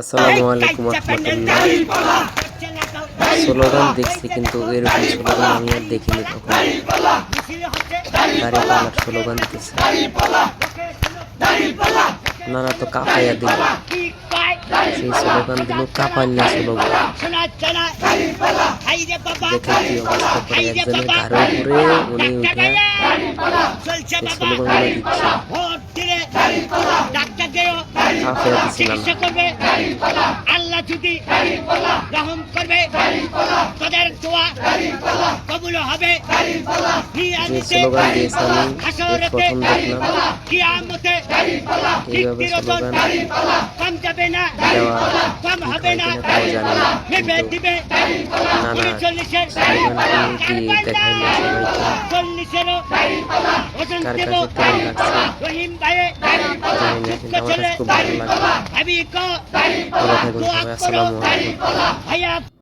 আসসালামু আলাইকুম রহমতুল্লাহ। স্লোগান দেখছি কিন্তু এরকম স্লোগান আমি আর দেখিনি কখনো। দাঁড়িপাল্লার স্লোগান দিতেছে, নানা তো কাঁপাইয়া দিল, সেই স্লোগান দিল কাঁপান্না স্লোগান। দেখে কি অবস্থা করে, একজনের ঘাড়ের উপরে উনি উঠে সেই স্লোগানগুলো দিচ্ছে, কাঁপাইয়া দিচ্ছে নানা। আল্লাহ যদি রহম করবে, তাদের দোয়া কবুল হবে। যে স্লোগান দিয়েছে আমি প্রথম দেখলাম, কিয়ামতে এইভাবে স্লোগান কম যাবে না, দেওয়া কম ঠিক হবে হয় না, কিনা তাও জানি না, নেবে কিন্তু দিবে। নানা স্লোগানটি দিয়ে দেখাইলো সবাইকে। 40-এরও ওজন কার দেব। কাছে কেমন লাগছে রহিম ভাইয়ে জানি না, কিন্তু আমার কাছে খুব ভালো লাগলো। ভাবি কো ভালো থাকুন সবাই, আসসালামু আলাইকুম। ভাইয়া